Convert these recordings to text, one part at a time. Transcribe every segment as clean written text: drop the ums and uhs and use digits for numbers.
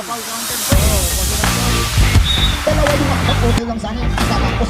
foul counted po. Dalawa yung okay lang sana yung tapos.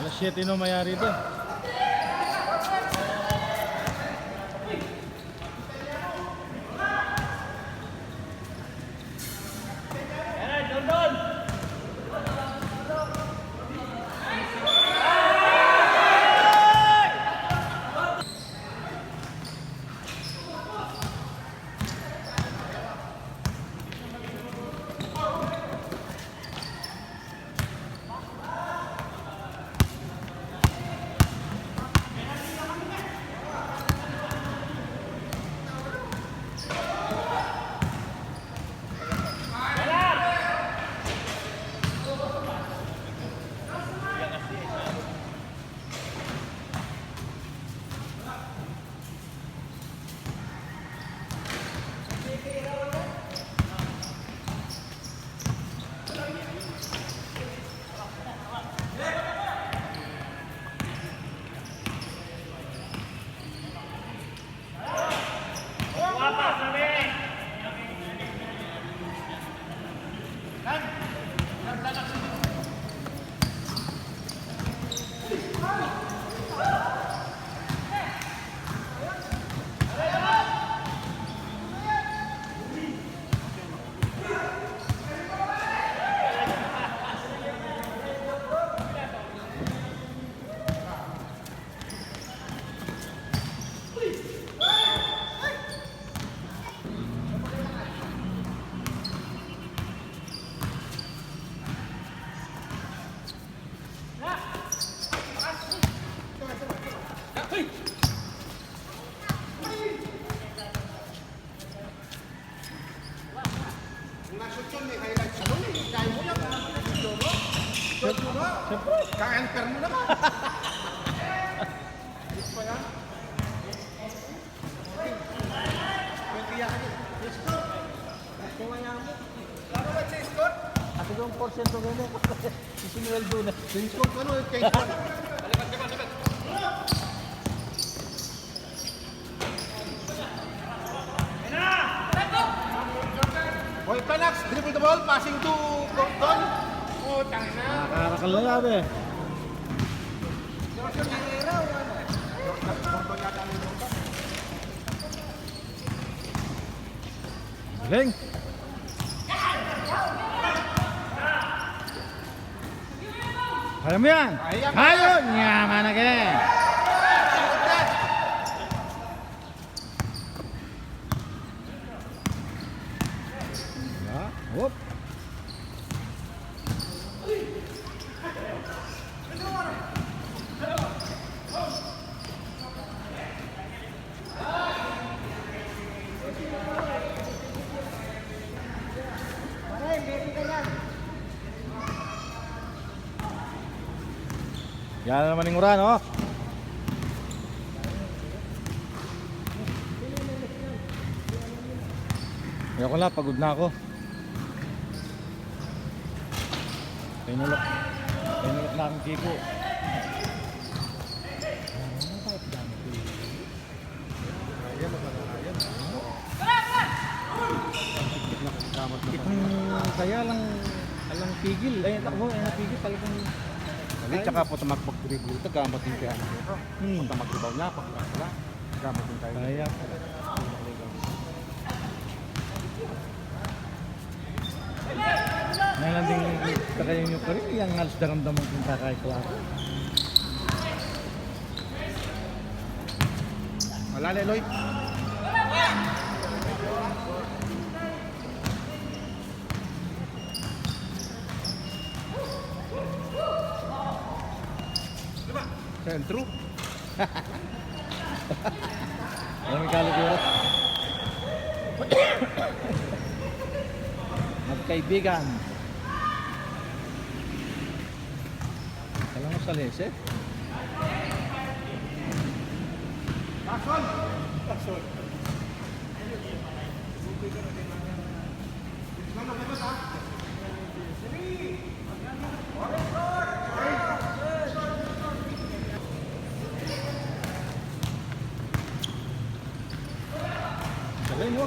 Alas 7 no mayari ito. Ka-anchor mo naman. Ako yung porsyento gano'n. Sinuweldo na. Scott, ano? Kay Scott. Boy Panax, dribble the ball, passing to Gordon. Oh, tangina. Nakakarakal na yan eh. Galing. Kaya mo yan. Ayun. Yaman again. Whoop. Yan naman yung ura, no? Ayoko na, pagod na ako. Pinulok na akong kiko. Itong kaya lang alang pigil. Ay, ako, ay napigil talagang. Kali, tsaka po tumakpag-dribble ito, gamot yung kaya nito. Punta mag-ribaw niya, pag-rasa, gamot yung kaya. Kaya. Ngayon din kakayo nyo pa rin, yung halos daramdaman kung kakay ko ako. Malali, Lloyd. Sentro. Alam yung kalagura. Magkaibigan. Alam mo sa lese? Pasol! Pasol. Galing mo.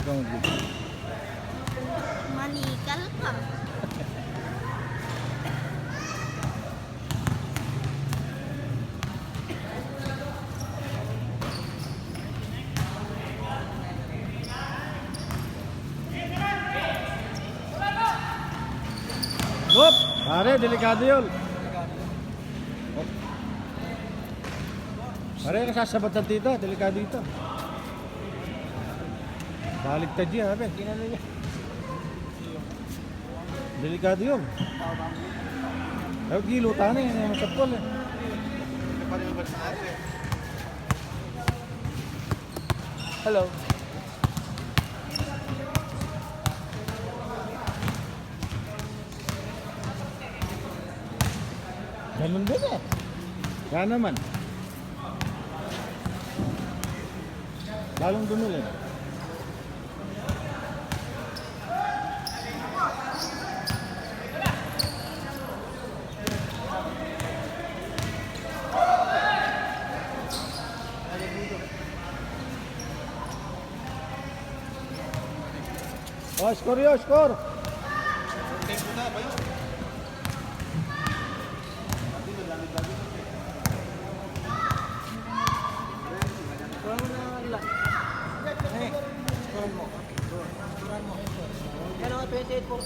Ikaw mag-video. Manikal ka. Whoop! Pare, delikado yun. Whoop. Pare, nasasabatan dito. Delikado ito. Baligtad yan, abe. Delikado yun. Ay, gilutan na yun. Yung sapol eh. Ito pa rin ang bansa natin. Hello. Ganun din eh. Kaya naman. Lalong dumili. Oh, score yun, score! Yan o, 28 po.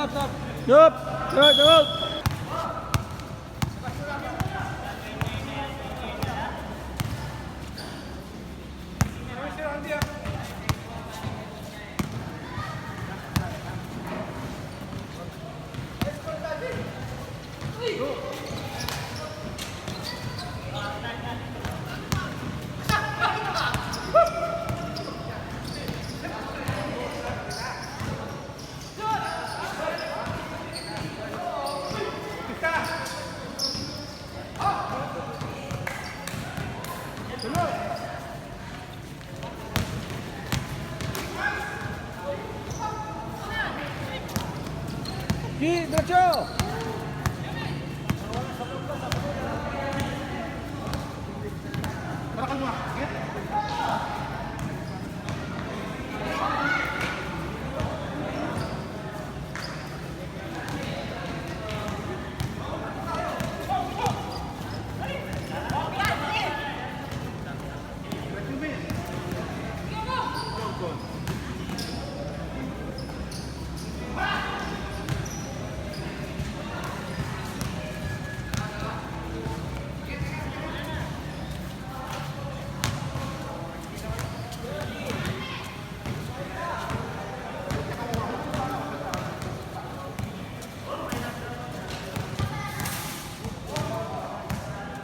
Stop. Yup! Yup! Gi, diretso!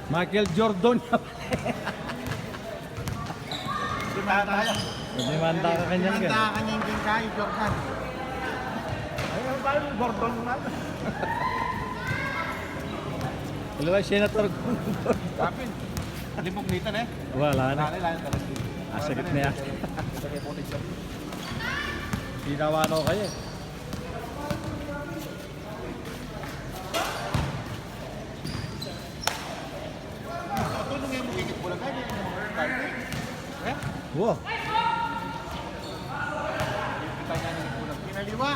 Michael Jordan. Demanda ka kanyang ka. kanyang din kayo, Jordan. Ayun, paano Gordon natin? Dalawa, Senator Kapin. Libog nito na eh. Wala na. Lahat talaga. Sakit na yan. Sakit po nito. Ginawa ko kayo. Tulong yung mukikit po lang kayo. Eh? Wow. Kita niya ng pulang. Pinaliwa.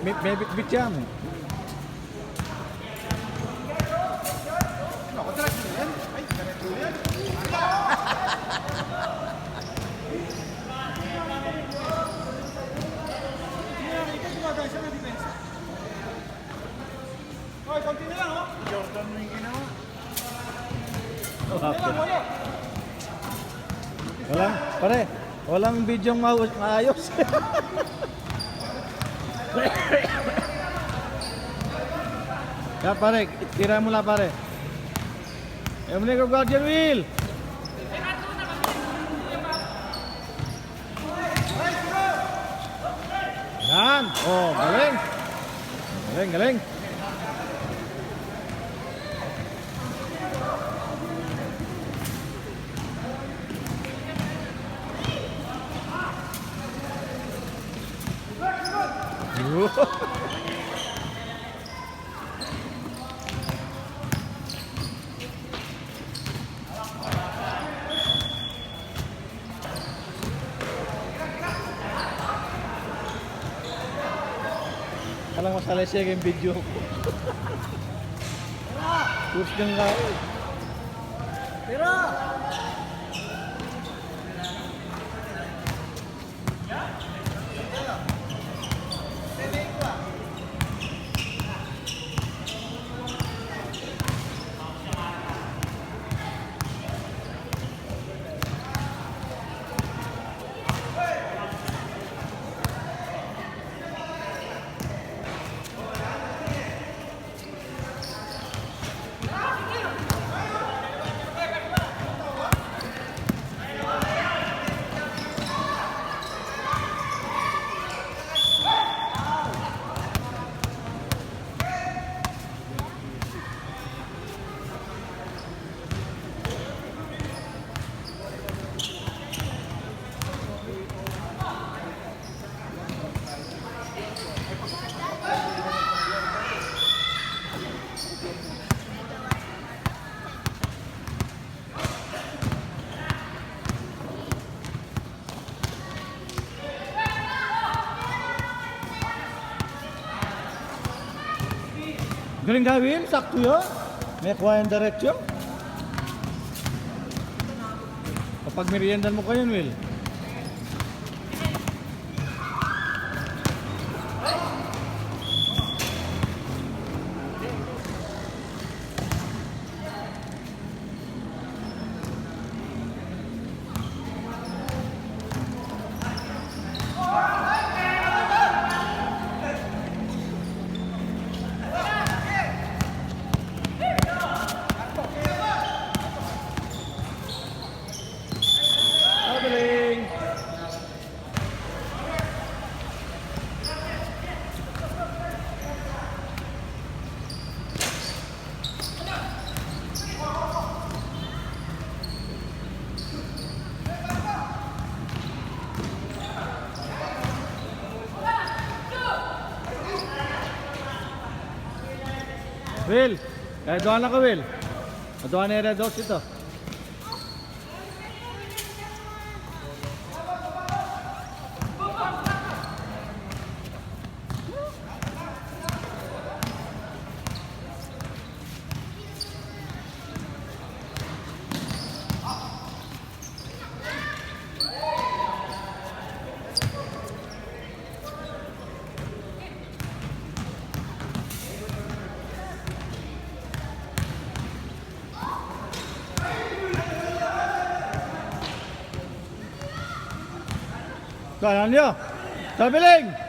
May bit-bit yan. Ako talaga yan. Ay, ganito yan. Hoy, konti na lang, oh. Jordan mo yung ginawa. Walang bidyong maayos. Ya pare, tira mo lang pare. Yung ko guardian wheel. Yan. Oh, galing. Galing. Alang masalah siya yung video ko. Terus kang kaya. Tira! Galing gawin, sakto yun. May kuha yung diretsyo. Kapag meriendan mo kayo, Will. Traveling. Will, doon na ka, Will. Doon na yung red dots ito. Kanan nyo. Traveling.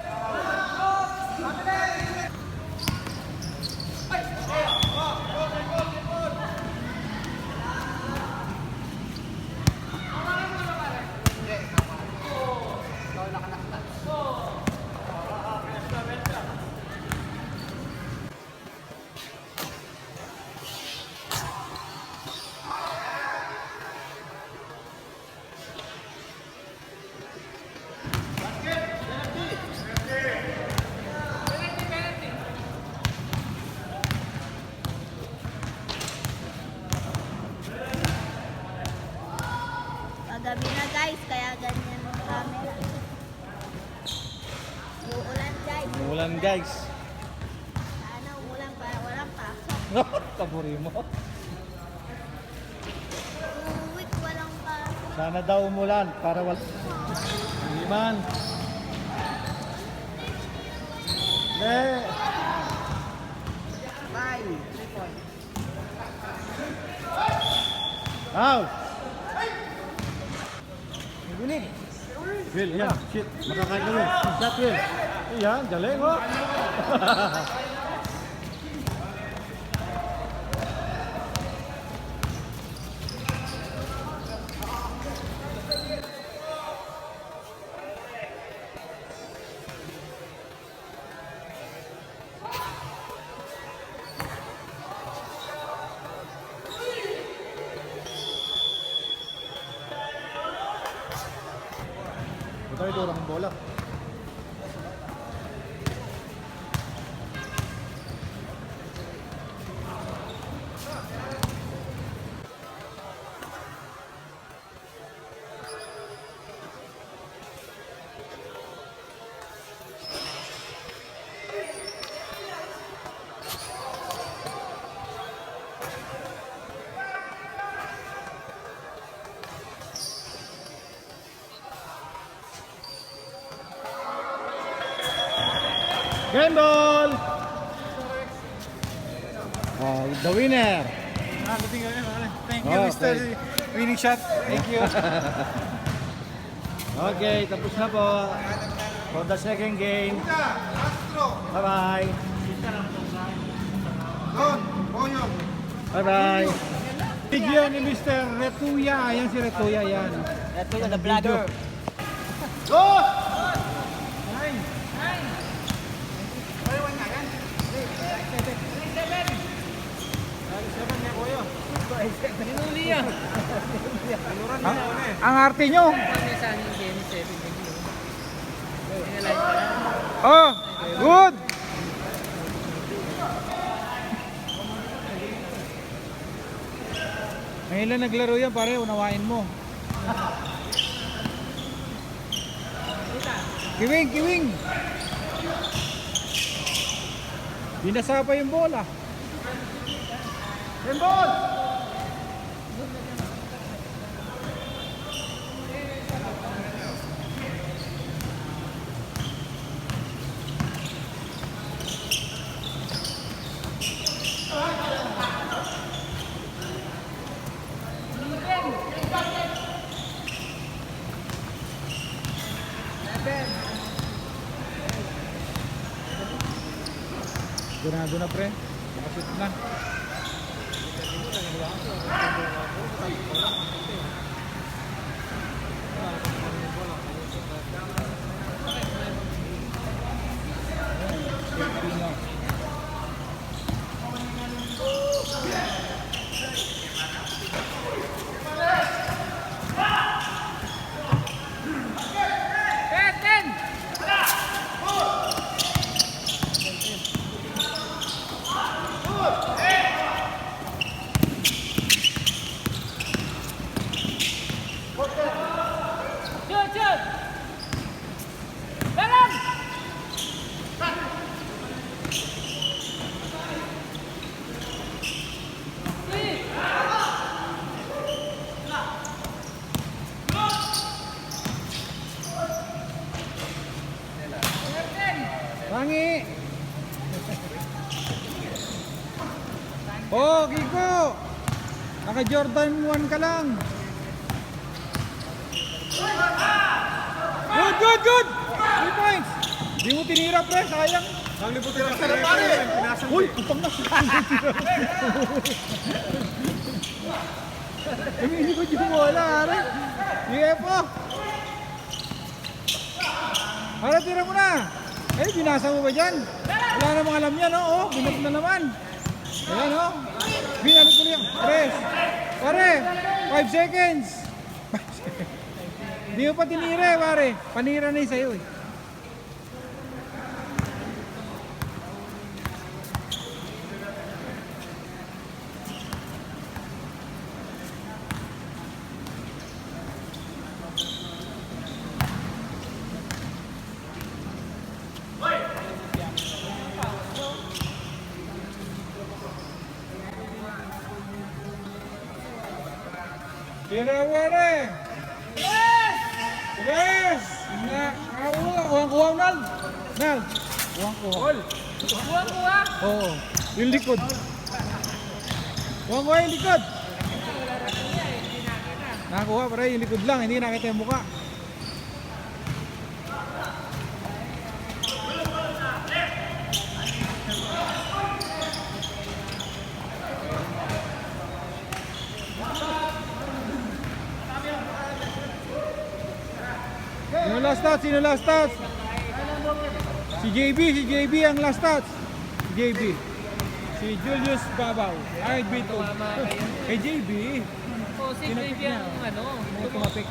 Gabi na guys, kaya ganyan ang camera. Uulan guys. Umulan, guys. Sana umulan para walang pasok. Kaburi mo. 2 weeks walang pasok. Sana daw umulan para wala. Hindi man. Ne. Bye. 3 points. Out. Gulit. Will, yan. Shit. Makakain ka, Will. Shot, Will. Yan, galing, oh. Ito ay durang bola. Game ball! The winner! Thank you, Mr. Winning shot. Thank you. Okay, tapos na po. For the second game. Bye-bye. Bye-bye. Video ni Mr. Retuya. Ayan si Retuya, yan. Ito yung the vlogger. Go! Ang arte nyo. Oh, good. Ngayon lang naglaro yan, pare, unawain mo. Kiwing, kiwing. Binasa pa yung bola. Handball! Ganado na pre. Nakashoot na. Tangi! Oh, Kiko! Naka Jordan 1 ka lang. Good, good, good! 3 points! Di mo tinira, pre, sayang. Naglibutin na sa pare. Uy, kupang na. Hindi ko yung bola, are. Yepo! Ara, tira mo na. Eh, binasa mo ba dyan? Wala namang alam yan, no? Oh, binat na naman. Ayan, no? Binano ko niya. Pare, 5 seconds. Hindi mo pa tinira, pare. Panira na yung sa'yo, eh. Tira, pare! Yes! Kuha, Nal! Nal! Kuha. Oo. Yung likod. Kuha yung likod. Nakakuha, pare. Yung likod lang. Hindi nakita yung mukha. Sino last touch? Si JB ang last touch. Si JB. Si Julius Babaw. Ay, Bito. Kay JB. O, si JB ang Tumapik.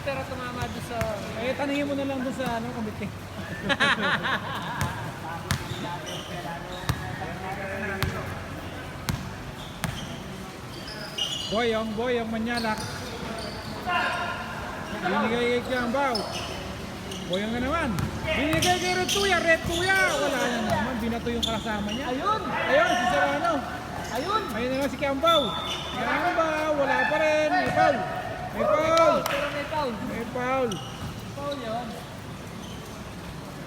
pero tumama doon sa... Eh, tanungin mo na lang doon sa committee. Boyong Manyanak. Binigay kay Kiambaw. Boyong na naman. Binigay kay Red Tuya. Wala na naman. Binato yung kasama niya. Ayun! Si Serrano. Ayun! Ayun na lang si Kiambaw. Kiambaw. Wala pa rin. May foul. Pero may foul. Foul yun.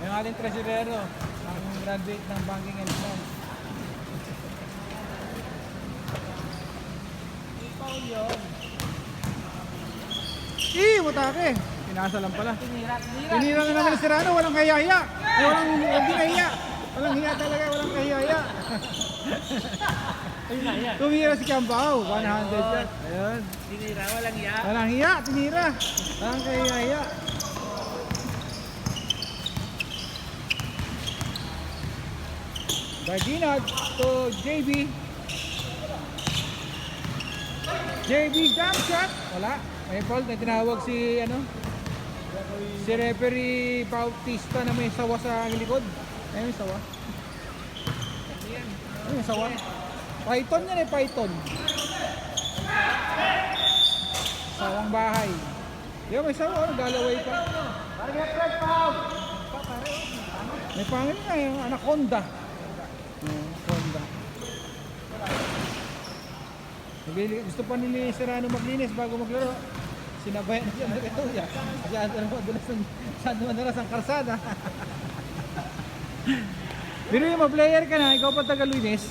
Yung ating tresurero. Ang graduate ng banking and finance. May foul yun. Matake. Pinasa lang pala. Tinira. Tinira na naman si Serrano. Walang kayaya. Walang kahiya. Walang hiya talaga. Walang kahiya. Ayun na yan. Tumira si Kiambaw. 100 shot. Ayun. Tinira, walang iya. Walang hiya. Tinira. Walang kahiya. Bardinad to JB. JB jump shot. Wala. May foul na tinawag si si referee Bautista na may sawa sa likod. Ayun, sawa. Ayun, sawa. Python yan, Python. Sawang bahay. Yo, may sawa, galaway pa. May pangin na yung anaconda. Anaconda. Gusto pa ni Serrano maglinis bago maglaro. Sinabayan niya ng Retuya. Kasi saan madalas ang karsada. Pero yung ma-player ka na, ikaw pa taga-linis.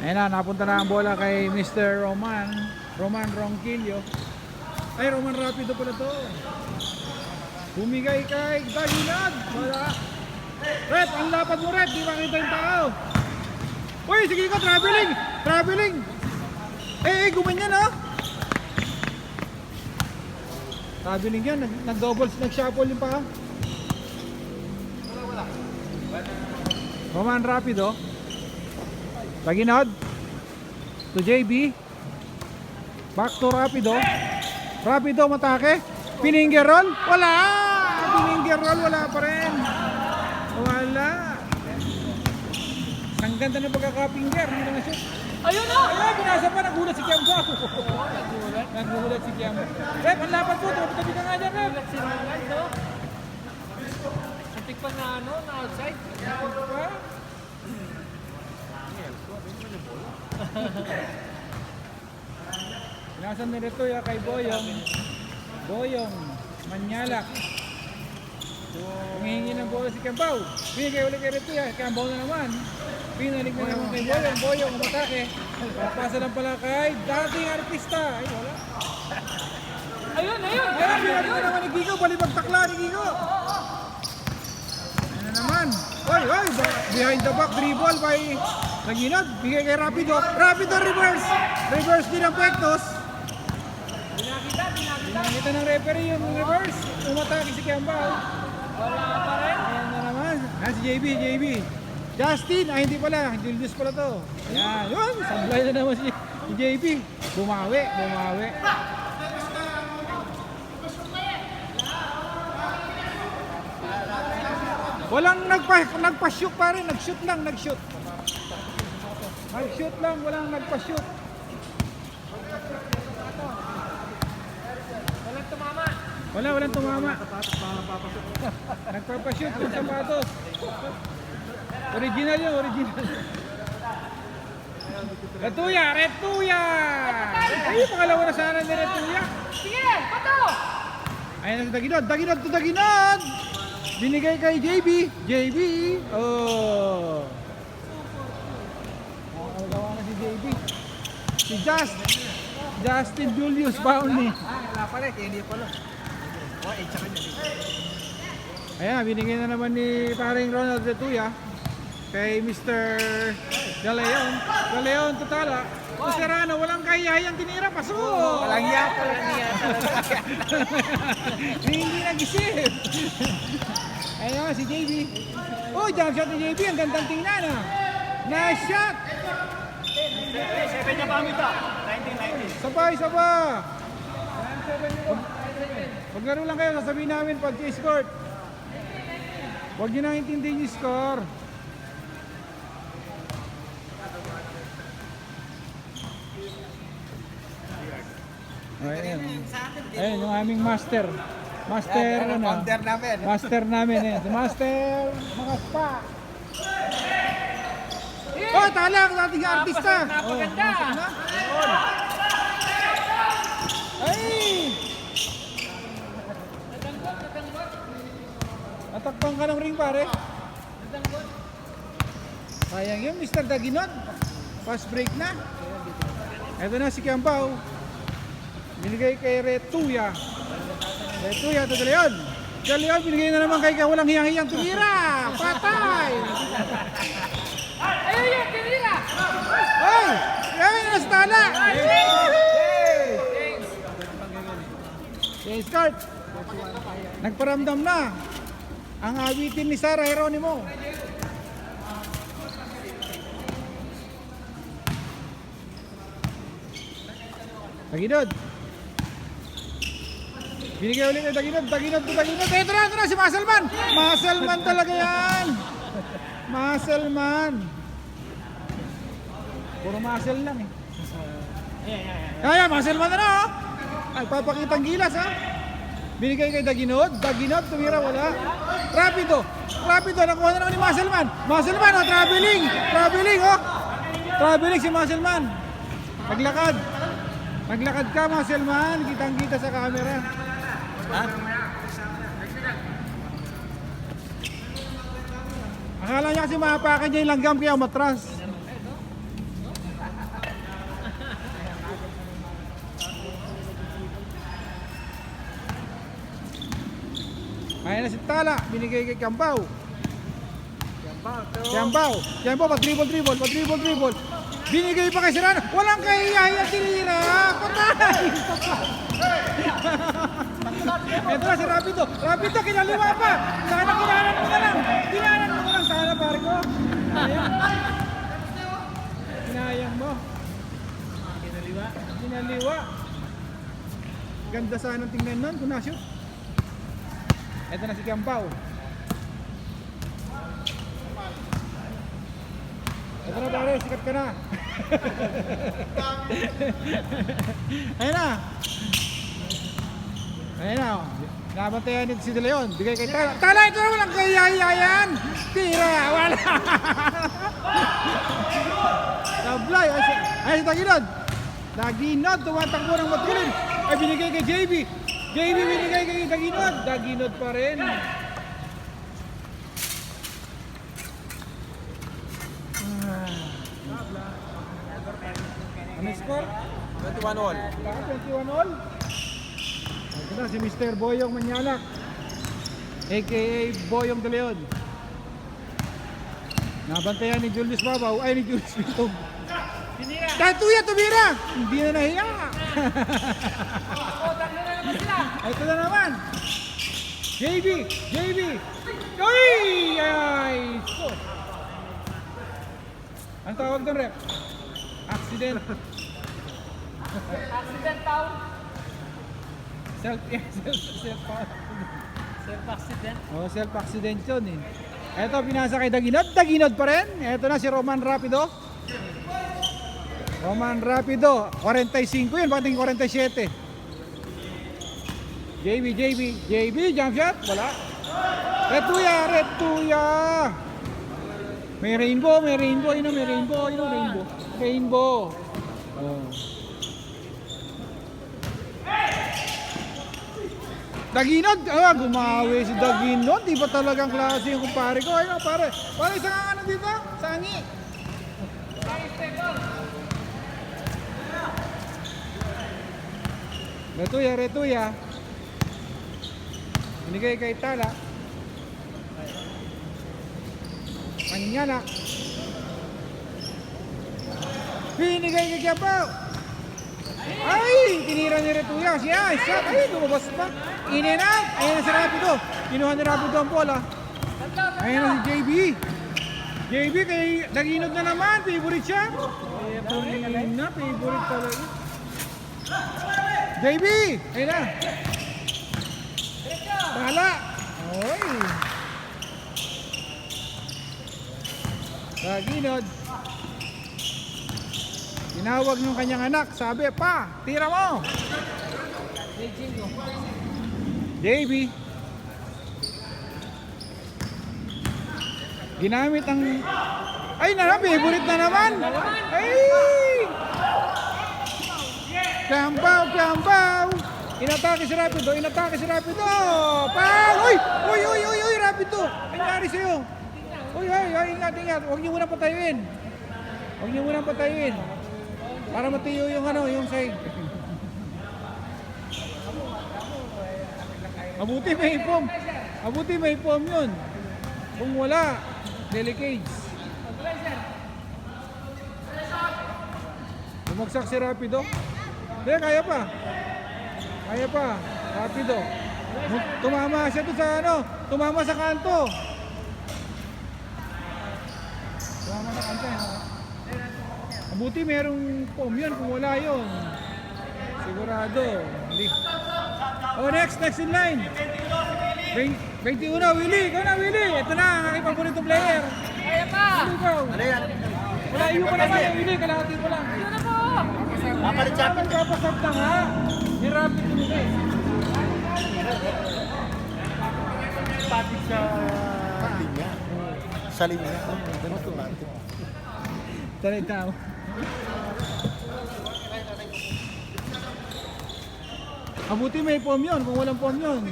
Ayun na, napunta na ang bola kay Mr. Roman Ronquillo. Ay, Roman Rapido pala to. Bumigay kay Daginad. Wala. Rep, ang lapad mo, Rep. Di makita yung tao. Uy, sige ko, traveling. Gumanyan ha. Traveling yan, nag-doubles, nag-shuffle yung pa. Roman Rapido. Taginod. To JB. Back to Rapido. Rapido matake. Pininger roll. Wala. Pininger roll. Wala pa rin. Wala. Ang ganda ng pagkakapinger. Hindi na shoot. Ayun na! Ayun, binasa pa. Nagulat si Kiambo. Nagulat si Kiambo. Rep, ang lapad po. Tabi ka nga dyan, Rep. Si Ronald, no? Antik pa na ano, na outside. Pa? Pinasan na rito ya kay Boyong Manyalak. Humihingi ng bola si Cambaw. Binigay ulit kay Rito ya. Cambaw na naman. Pinalig na naman kay Boyong umatake. Papasa lang pala kay dating artista. Ay wala. Ayun! Ayan, binalik na naman ni Gigo. Balibag takla ni Gigo. Ayan na naman. Oy, behind the back dribble by Taginod. Bigay kay Rapido. Rapido reverse. Reverse din ang Puertos. Pinakita ng referee yung reverse. Umatake si Kiambao. Wala pa rin. Ayan na naman. Ayan si JB. Justin. Ay hindi pala. Julius pala to. Ayan. Yun. Sablay na naman si JB. Bumawi. Walang nagpa-shoot pa rin. Nag-shoot lang. Nag-shoot lang. Walang nagpa-shoot. Walang tumama. Nagpapashoot yung sapatos. Original yun, original. Retuya! Ay, pangalawa na sana ni Retuya. Sige! Pato! Ayan na si Daginod! Binigay kay JB. Oh. Nakakagawa na si JB. Si Justin Julius Pauli. Wala pa rin, hindi pala. Ayan, binigay na naman ni paring Ronald Retuya kay Mr. Galeon Tutala. O Serrano, walang kahiyahiyang tinira, pasok! Walang iya pala. Hindi nag-isip. Ayan si JB. Oh, jump shot ni JB, ang gandang tingnan ah. Nice shot! 7 niya pa amita. 1990. Sabay. Maglaro lang kayo, sasabihin namin pag i-score. Huwag nyo nang intindihin yung score. Ayun yung aming master. Master namin eh. Si Master mga spa. Oh, talang dating artista. Napaganda! Ay! Natakpan ka ng ring pare. Sayang yun, Mr. Daginod. Fast break na. Ito na si Kiambao. Binigay kay Retuya to Galeon. Galeon, binigay na naman kay walang hiyang-hiyang tumira. Patay! Ayun yun! Tinira! Ay! Ay, nastala! James Cart. Nagparamdam na ang awitin ni Sara Geronimo. Taginod. Binigay ulit kay Taginod. Ito na si Muscleman. Muscleman talaga yan. Muscleman. Puro muscle lang eh. Kaya Muscleman na oh. Ay, papakitang gilas ha. Binigay kay Daginod, tumira wala. Rapido, nakuha na naman ni Muscleman oh, traveling oh. Traveling si Muscleman. Naglakad. Naglakad ka, Muscleman. Kitang-kita sa camera. Ha? Akala niya kasi maapakan niya yung langgam kaya umatras. Ayan na si Tala, binigay kay Kiambao. Kiambao, pa-dribble. Binigay pa kay Serrano. Walang kahiyahiya tinira. Patay! Ito na si Rapido. Rapido, kinaliwa pa. Sana kinanan mo na lang. Sana, pare ko. Kinayang mo. Kinaliwa. Ganda sana ng tingnan nun kung na-shoot. Ito na si Kiambao. Ito na pare, sikat ka na. Ayun na. Ayun na. Nabantayan nito si De Leon. Bigay kay Tala. Tala, ito na walang kayayayan. Tira, wala. Tablay. Ay, si Daginod. Daginod, tumatakbo ng matulin. Ay, binigay kay JB. JB binigay kay Daginod. Daginod pa rin. Ano score? 21 all. 21 all. Ito na si Mr. Boyong Manyalak, aka Boyong De Leon. Nabantayan ni Julius Babaw, ay ni Julius Bitog. Tatuya tumira! Hindi na nahiya. Ay, ito na naman. JB! Ay! So. Ang tawag doon, rep? Accident. Accident town. Self-accident. Oh, self-accident yun eh. Eto, pinasa kay Daginod. Daginod pa rin. Eto na si Roman Rapido. 45 yun. Pating 47. JB, jump shot. Wala. Retuya. May rainbow. Rainbow. Oh. Daginod, gumawi si Daginod. Di ba talagang klase yung kumpare ko? Ayun, pare isang ano dito? Sangi. Retuya. Binigay kay Tala. Manyana. Binigay kay Kiambao. Ay! Tinira ni Retuya. Siya, shot. Ay, lumabas pa. In and out. Ayun na si Rapido. Kinuha ni Rapido ang bola. Ayun na si JB. JB kay Daginod na naman. Favorite siya. Favorite talaga. JB! Ayun na. Tala. Oy. Daginod. Tinawag ng kanyang anak, sabi, pa, tira mo! JB. Ginamit ang... Ay, favorite na naman! Ay! Kiambao! Inatake si Rapido! Pang! Uy, Rapido! Ano nangyari sa'yo? Uy, ingat. Huwag niyo munang patayuin. Para matiyo yung side. Mabuti may foam yun. Kung wala, delicate. Bumagsak si Rapido. Hindi, kaya pa. Rapido. Tumama siya doon sa tumama sa kanto. Mabuti merong foam yun, kung wala yun. Sigurado. Hindi. Oh, next in line. 21, Willie. Ikaw na, Willie. Ito na, ang aking paborito player. Kaya pa. Ikaw. Ano yan? Wala, iyo pa naman, Willie. Kalahati mo lang. Ito na po. Papalit-sapit. Kapasap na nga. May rapid mo na eh. Patit sa linya. Sa linya. Talay tao. Mabuti may form yun, kung walang form yun.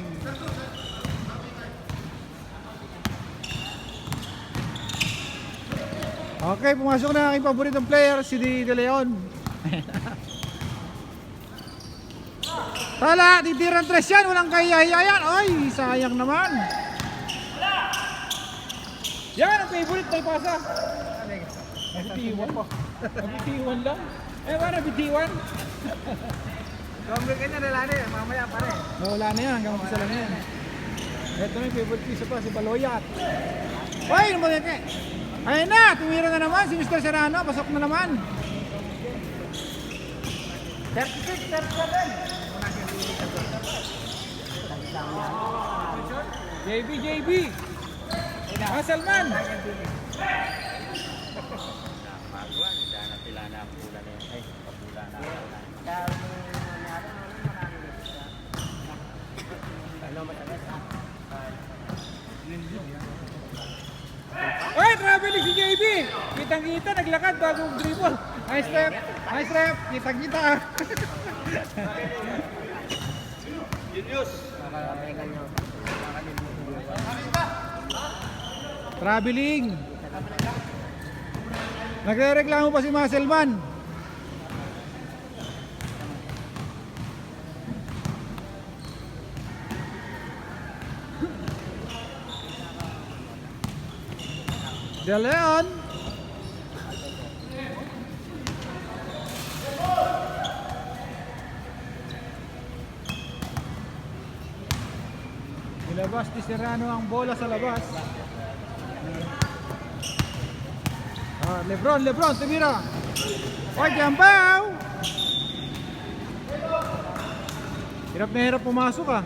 Okay, pumasok na ang aking paboritong player, si De Leon. Tala, titiran tres yan, walang kahiyahiyan. Ay, sayang naman. Yan, ang favorite na ipasa. Nabitiwan po. Nabitiwan lang. Eh, ba nabitiwan? Gawin ka niya nila na mamaya pare. Nawala na yan, hanggang mag-isa lang yan. Ito na yung favorite piece pa, si Baloyat. Ay, ano ba yan? Ayun na, tumira na naman si Mr. Serrano, pasok na naman. 36, 37. JB. Haselman. Oy, traveling si JB. Kitang-kita, naglakad bago dribble. Nice rep. Kitang-kita. Traveling. Nagre-reklamo pa si Muscleman. De Leon. Nilabas ni Serrano ang bola sa labas. Lebron, tumira. Oy, Gambaw! Hirap na hirap pumasok ah.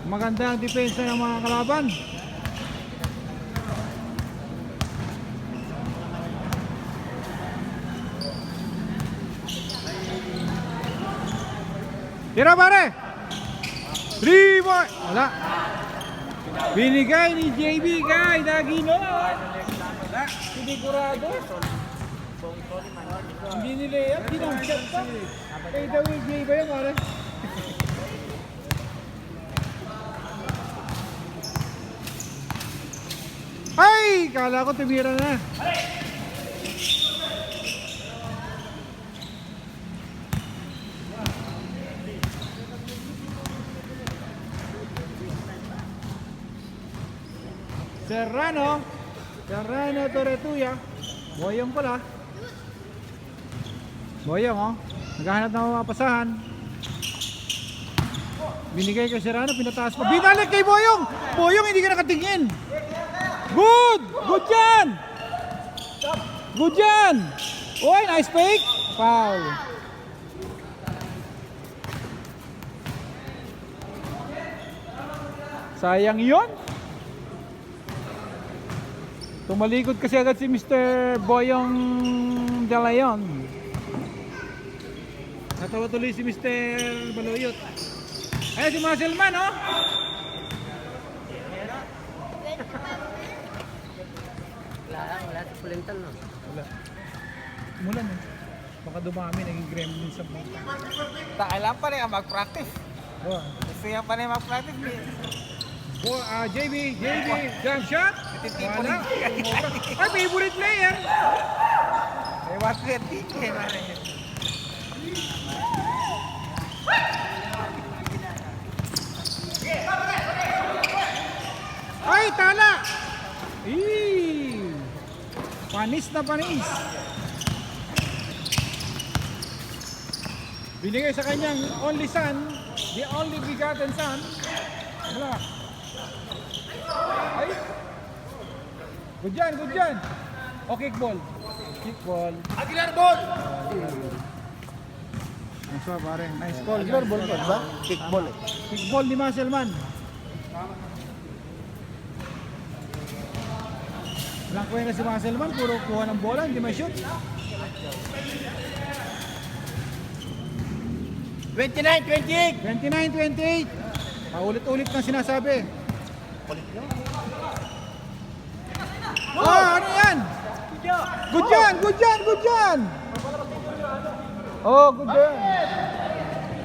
Maganda ang depensa ng mga kalaban. Tira pare! 3 boy! Wala. Binigay ni JB kay Dagino. Sinigurado. Hindi nila yan. Pinang-shot pa. Kay Dawid J ba yun pare? Ay! Kala ko tumira na. Serrano Torretuya. Boyong pala. Boyong oh. Naghahanap ng mapasahan. Binigay kay Serrano, pinataas pa. Binalik kay Boyong. Boyong, hindi ka nakatingin. Good yan. Good yan. Oy, nice fake. Foul. Sayang yon. Tumalikod kasi agad si Mr. Boyong De Leon. Natawa tuloy si Mr. Baloyot. Ay, si Muscleman, oh! Wala sa pulintan no. Wala. Mulan eh. Baka dumami, naging gremlin sa mga. Kailan pa rin mag-practice. Oh. Gusto yan pa rin mag-practice. JB, jump shot. Wala. Ay, favorite player. May basket ticket na rin. Ay, tala. Panis na panis. Binigay sa kanyang only son, the only begotten son. Wala. Ay. Good dyan. O, kickball. Aguilar ball! Nice one, pare. Nice call. Aguilar ball ba? Kickball eh. Kickball ni Muscleman. Walang kwenta si Muscleman, puro kuha ng bola, hindi may shoot. 29-28! 29-28. Paulit-ulit na sinasabi. Oh, ano yan? Good yan! Oh, good yun.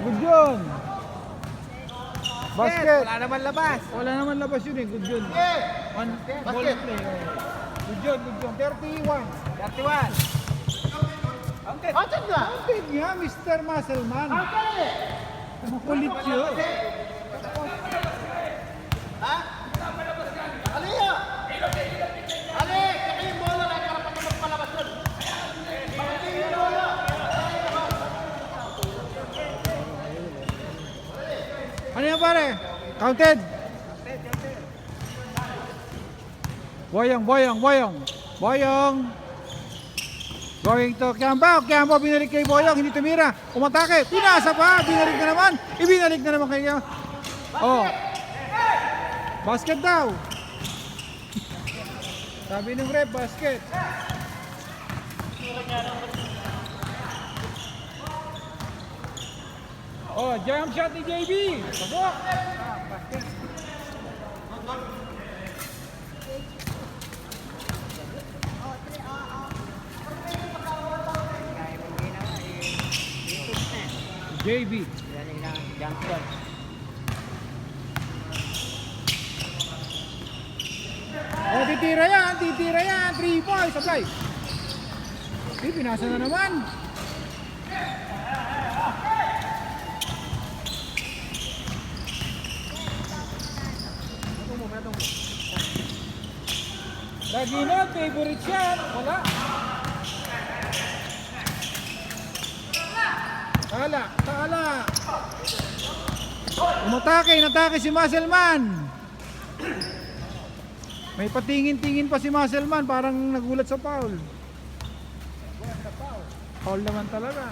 Good yun. Basket. Wala naman labas. Wala naman labas yun eh. Good yun. One ball Basket. play. Oh. Good yun, good yun. 31. 31. Outside nga. Big nga, Mr. Muscleman. Makulit yun. Aliya! Ali! Kaya yung bola na karapan na magpalabas doon. Ano yan pare? Counted. Boyong. Going to Kiambao. Kiambao binalik kay Boyong. Hindi tumira. Umatake. Pinasa pa. Binalik na naman. Ibinalik na naman kay Kiambao. Oh. Basket daw. Sabi ng ref, basket. Oh, jump shot ni JB. Pasok. Basket. JB. Oh, titira yan. 3 points, supply. Pinasa na naman. Daginot, favorite shot. Wala. Tala. Natake si Muscleman. May patingin-tingin pa si Muscleman, parang nagulat sa foul. Foul naman talaga.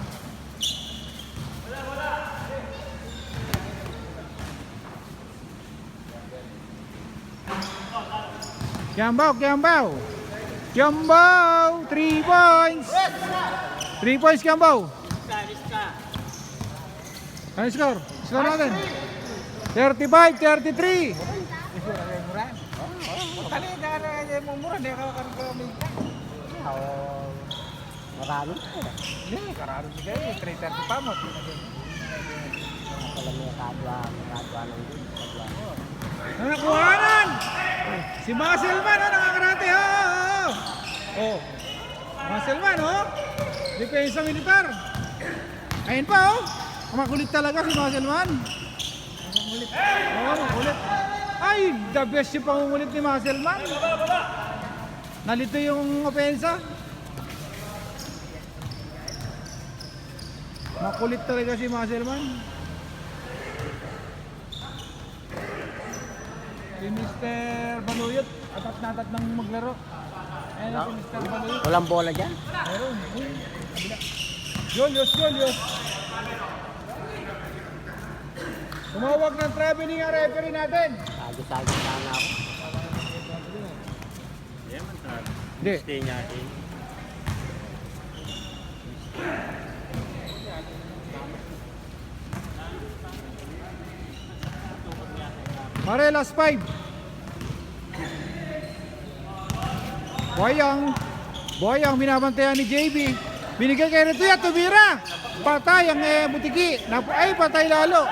Kiambao. 3 points. 3 points, Kiambao. Ano score? Score natin. 35-33. Mumura, hindi ka kami. Marami. Hindi, kararo siya kayo. 3:30 pa mo. Pala may kadwa lang din. Nanakuhanan! Si Muscleman, nakakarate, oh! Muscleman, depensa militar. Ayun pa, makulit talaga si Muscleman. Makulit. Ay, the best yung pangungulit ni Muscleman. Nalito yung opensa. Makulit talaga si Muscleman. Si Mr. Baluyot, atat ng maglaro. Ayan si Mr. Baluyot. Walang bola dyan. Meron. Kabila. Julius. Tumawag ng traveling ang referee natin. Sagit sana ako. Hindi. Mare, last 5. Boyong, binabantayan ni JB. Binigay kay Retuya, tumira. Patay ang butiki. Patay lalo.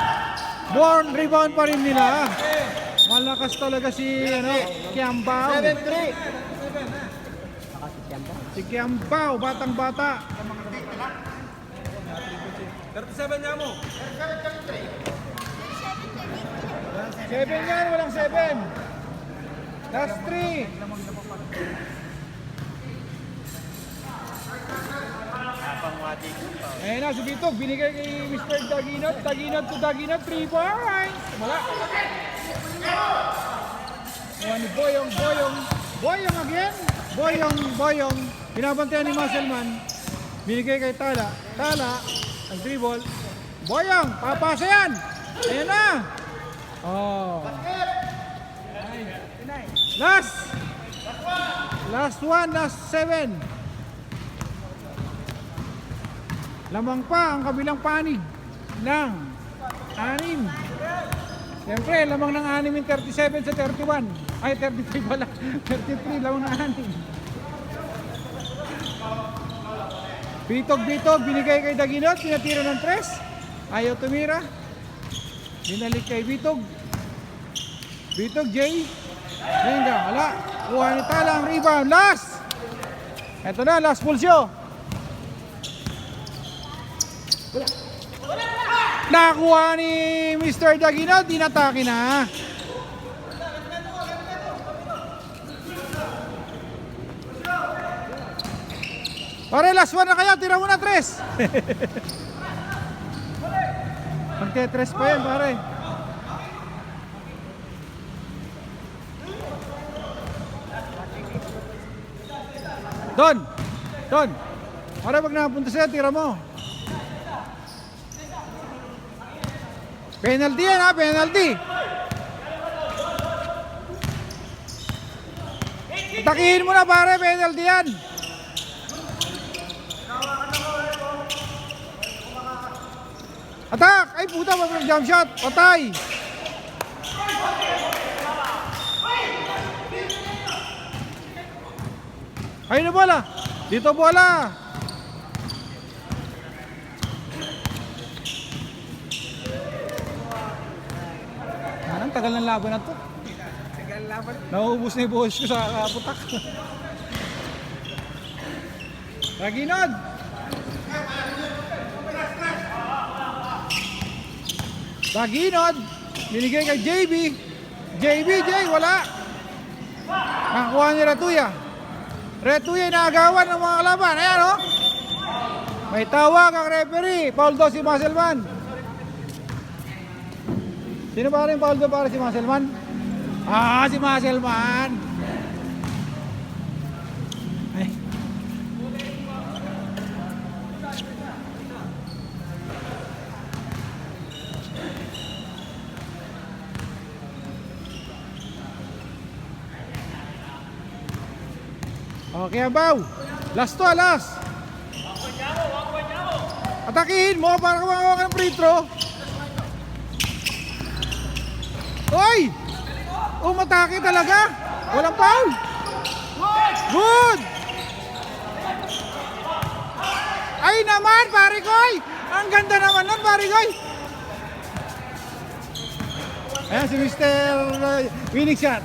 Born rebound pa rin nila. Malakas talaga si Kiambao. 7-3. Si Kiambao, batang bata. 37 niya mo. 7 yan, walang 7. Last 3. Ayan na, si Bitog, binigay kay Mr. Daginot. Daginot to Daginot, 3 points. Wala. Ayan, Boyong again. Boyong. Binabantayan ni Muscleman. Binigay kay Tala. Ang dribble. Boyong, papasa yan. Ayan na. Oh. Last 7. Lamang pa ang kabilang panig ng 6. Siyempre, lamang ng 6 yung 37 sa 31. Ay, 33 pala. 33, lamang ng 6. Bitog, binigay kay Daginot, pinatira ng 3. Ayaw tumira. Binalik kay Bitog. Bitog, Jay. Venga, wala. Kuha ni Tala ang rebound. Last! Ito na, last pulsyo. Nakuha ni Mr. Daginot, inatake na. Pare, last one na kayo. Tira muna 3. Magte-3 pa yan, pare. Don. Pare, pag nakapunta sa'yo, tira mo. Penalty yan ha, penalty. Takihin mo na pare, penalty yan. Attack! Ay puta, wag jump shot. Patay. Ayun na bola. Dito bola. Anong tagal ng laban na to? Tagal laban. Nauubos na yung buhos ko sa kaputak. Daginot. Daginot. Binigay kay JB. Jay, wala. Nakakuha ni Ratuya. Ratuya inaagawan ng mga kalaban. Ayan o. May tawag ang referee. Foul daw si Musselman. Sino ba rin foul daw para si Musselman? Si Musselman. Ay. Okay, Abaw. Last to, last. Atakihin mo para kumakuha ka ng free throw. Oy! Umatake talaga. Walang foul. Good! Ay naman, pare koy. Ang ganda naman nun, pare koy. Ayan si Mr. Winning shot.